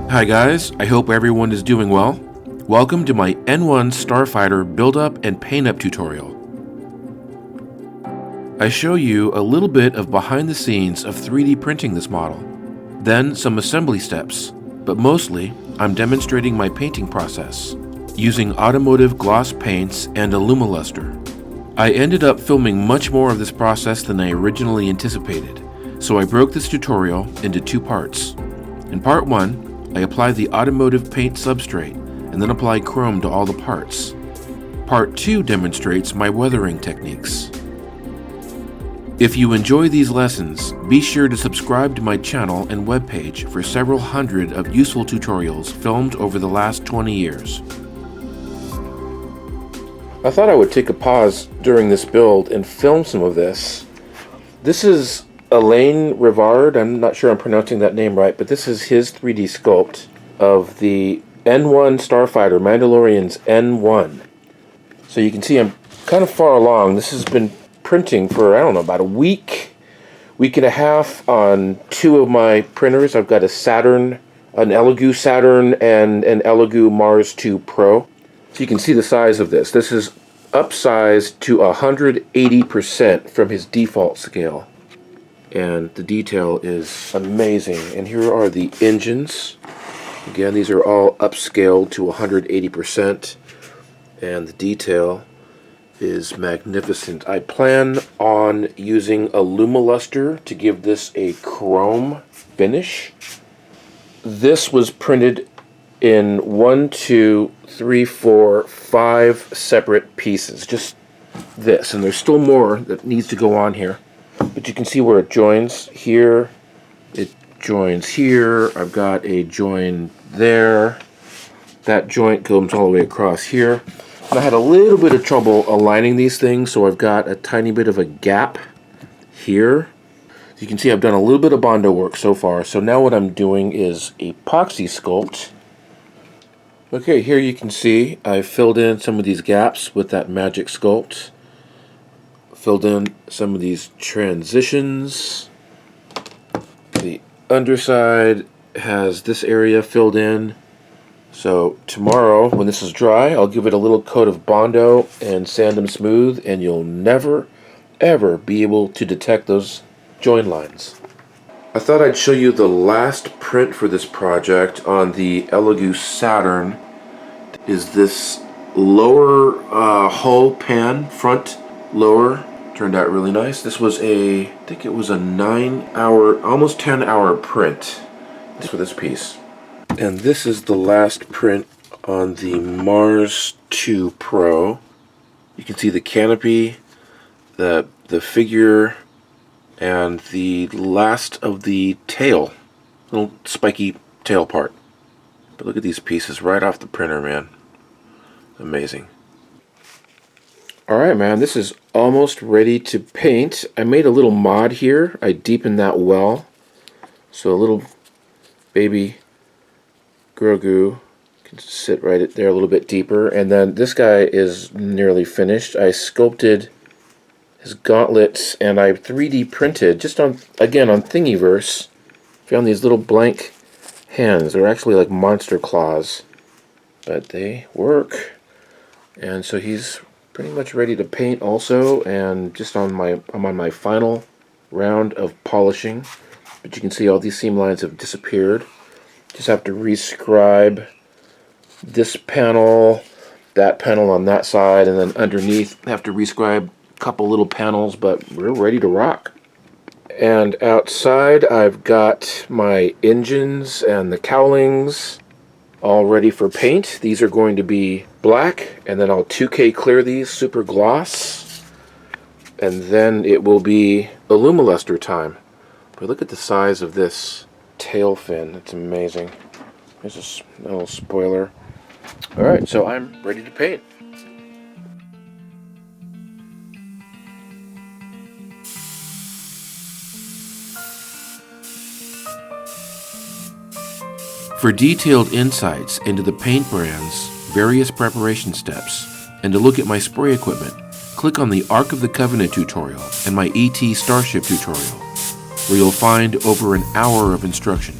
Hi guys, I hope everyone is doing well. Welcome to my N1 Starfighter Build-up and Paint-up tutorial. I show you a little bit of behind the scenes of 3D printing this model, then some assembly steps, but mostly I'm demonstrating my painting process using automotive gloss paints and a Lumiluster. I ended up filming much more of this process than I originally anticipated, so I broke this tutorial into two parts. In part 1, I apply the automotive paint substrate and then apply chrome to all the parts. Part 2 demonstrates my weathering techniques. If you enjoy these lessons, be sure to subscribe to my channel and webpage for several hundred of useful tutorials filmed over the last 20 years. I thought I would take a pause during this build and film some of this. This is Alain Rivard, I'm not sure I'm pronouncing that name right, but this is his 3D sculpt of the N1 Starfighter, Mandalorian's N1. So you can see I'm kind of far along. This has been printing for, I don't know, about a week and a half on two of my printers. I've got a Saturn, an Elegoo Saturn, and an Elegoo Mars 2 Pro. So you can see the size of this. This is upsized to 180% from his default scale. And the detail is amazing. And here are the engines. Again, these are all upscaled to 180%. And the detail is magnificent. I plan on using a Lumiluster to give this a chrome finish. This was printed in 5 separate pieces. Just this. And there's still more that needs to go on here. But you can see where it joins here, it joins here, I've got a join there, that joint comes all the way across here. And I had a little bit of trouble aligning these things, so I've got a tiny bit of a gap here. So you can see I've done a little bit of Bondo work so far, so now what I'm doing is epoxy sculpt. Okay, here you can see I filled in some of these gaps with that magic sculpt. Filled in some of these transitions. The underside has this area filled in. So tomorrow, when this is dry, I'll give it a little coat of Bondo and sand them smooth, and you'll never, ever be able to detect those join lines. I thought I'd show you the last print for this project on the Elegoo Saturn. Is this lower hull pan, front lower. Turned out really nice. This was I think it was a 9-hour, almost 10-hour print for this piece. And this is the last print on the Mars 2 Pro. You can see the canopy, the figure, and the last of the tail, little spiky tail part. But look at these pieces right off the printer, man. Amazing. Alright, man, this is almost ready to paint. I made a little mod here. I deepened that well. So a little baby Grogu can sit right there a little bit deeper. And then this guy is nearly finished. I sculpted his gauntlets and I 3D printed, just on, again, on Thingiverse. Found these little blank hands. They're actually like monster claws. But they work. And so he's pretty much ready to paint also, and just I'm on my final round of polishing. But you can see all these seam lines have disappeared. Just have to rescribe this panel, that panel on that side, and then underneath have to rescribe a couple little panels, but we're ready to rock. And outside I've got my engines and the cowlings all ready for paint. These are going to be black, and then I'll 2K clear these, super gloss, and then it will be a Lumiluster time. But look at the size of this tail fin. It's amazing. There's a little spoiler. Alright, so I'm ready to paint. For detailed insights into the paint brands, various preparation steps, and to look at my spray equipment, click on the Ark of the Covenant tutorial and my ET Starship tutorial, where you'll find over an hour of instruction.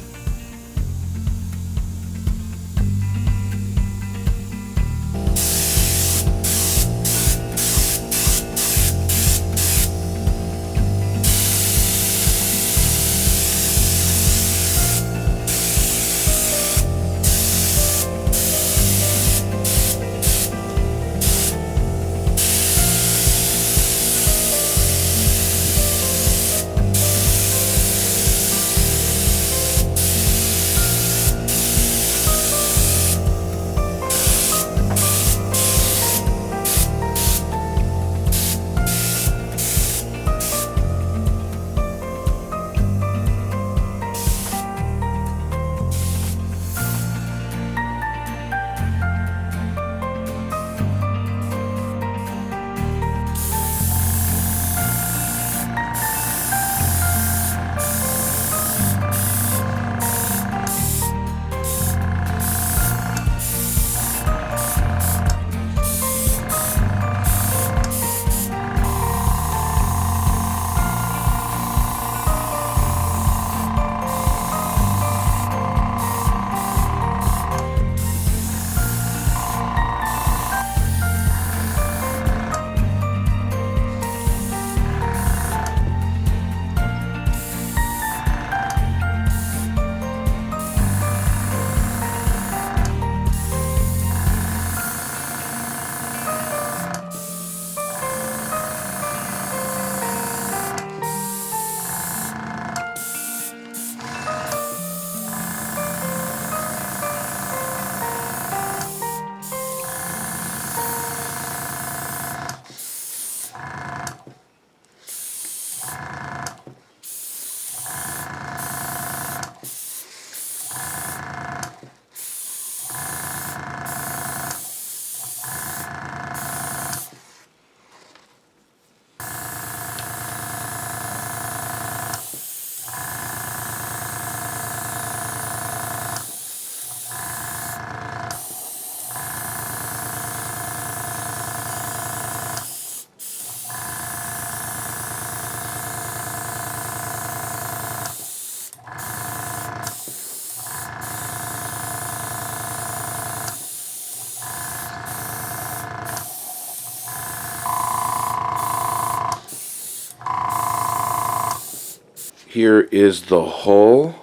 Here is the hull,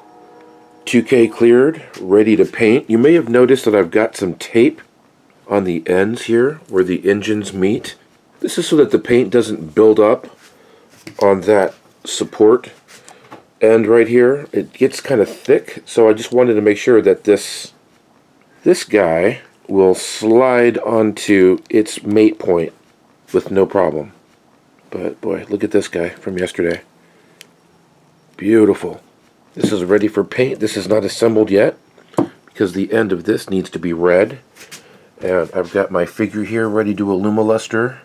2K cleared, ready to paint. You may have noticed that I've got some tape on the ends here where the engines meet. This is so that the paint doesn't build up on that support end right here. It gets kind of thick, so I just wanted to make sure that this guy will slide onto its mate point with no problem. But boy, look at this guy from yesterday. Beautiful. This is ready for paint. This is not assembled yet because the end of this needs to be red. And I've got my figure here ready to Alumoluster.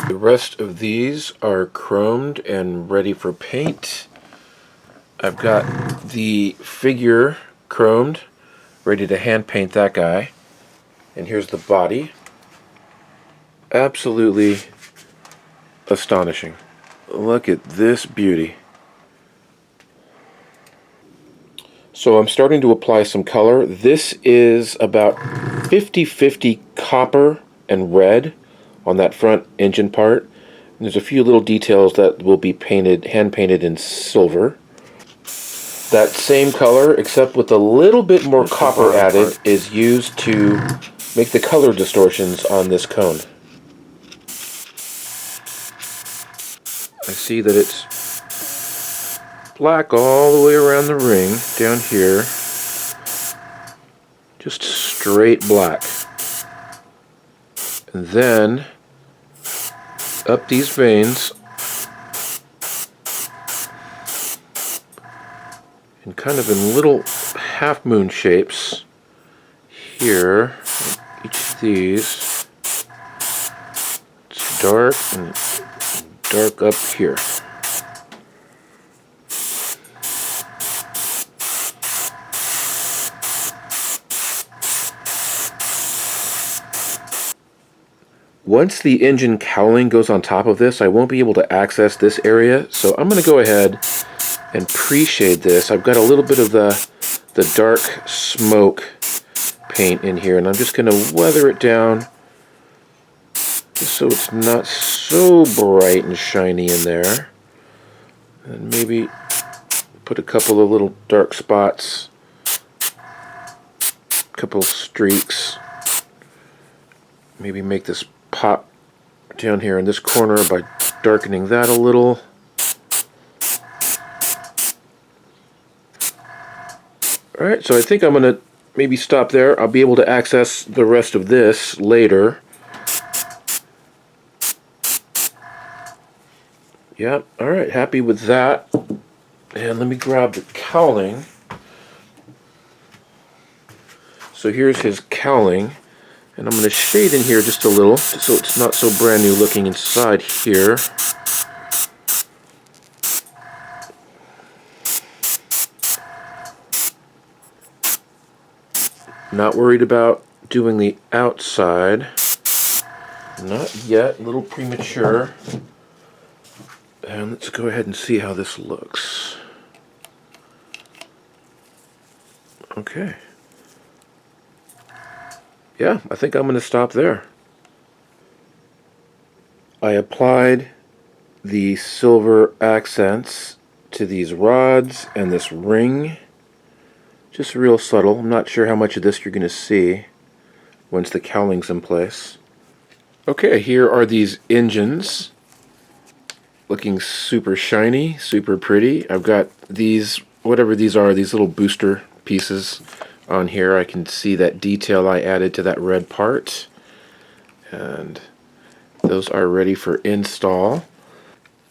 The rest of these are chromed and ready for paint. I've got the figure chromed, ready to hand paint that guy. And here's the body. Absolutely astonishing. Look at this beauty. So I'm starting to apply some color. This is about 50-50 copper and red on that front engine part. And there's a few little details that will be painted, hand painted in silver. That same color, except with a little bit more copper added, is used to make the color distortions on this cone. I see that it's black all the way around the ring, down here. Just straight black. And then, up these veins, and kind of in little half-moon shapes, here, each of these, it's dark and dark up here. Once the engine cowling goes on top of this, I won't be able to access this area, so I'm going to go ahead and pre-shade this. I've got a little bit of the dark smoke paint in here, and I'm just going to weather it down just so it's not so bright and shiny in there. And maybe put a couple of little dark spots, a couple streaks. Maybe make this pop down here in this corner by darkening that a little. Alright, so I think I'm going to maybe stop there. I'll be able to access the rest of this later. Yep, alright, happy with that. And let me grab the cowling. So here's his cowling. And I'm going to shade in here just a little so it's not so brand new looking inside here. Not worried about doing the outside. Not yet, a little premature. And let's go ahead and see how this looks. Okay. Yeah, I think I'm going to stop there. I applied the silver accents to these rods and this ring. Just real subtle. I'm not sure how much of this you're going to see once the cowling's in place. Okay, here are these engines. Looking super shiny, super pretty. I've got these, whatever these are, these little booster pieces on here. I can see that detail I added to that red part. And those are ready for install.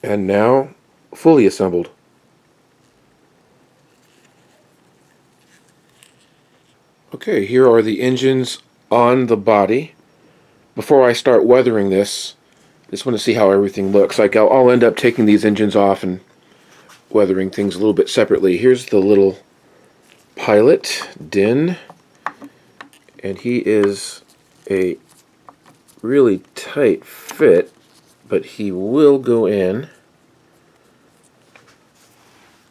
And now, fully assembled. Okay, here are the engines on the body. Before I start weathering this, I just want to see how everything looks. Like I'll end up taking these engines off and weathering things a little bit separately. Here's the little pilot, Din, and he is a really tight fit, but he will go in.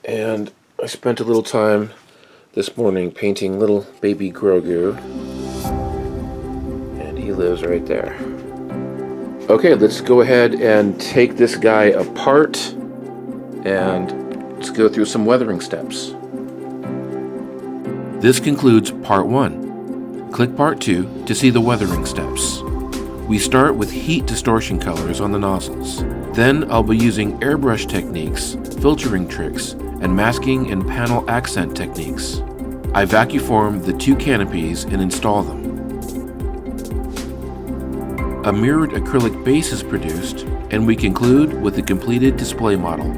And I spent a little time this morning painting little baby Grogu, and he lives right there. Okay, let's go ahead and take this guy apart and let's go through some weathering steps. This concludes part 1. Click part 2 to see the weathering steps. We start with heat distortion colors on the nozzles. Then I'll be using airbrush techniques, filtering tricks, and masking and panel accent techniques. I vacuform the 2 canopies and install them. A mirrored acrylic base is produced, and we conclude with the completed display model.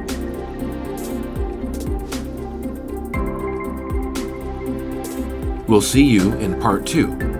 We'll see you in part 2.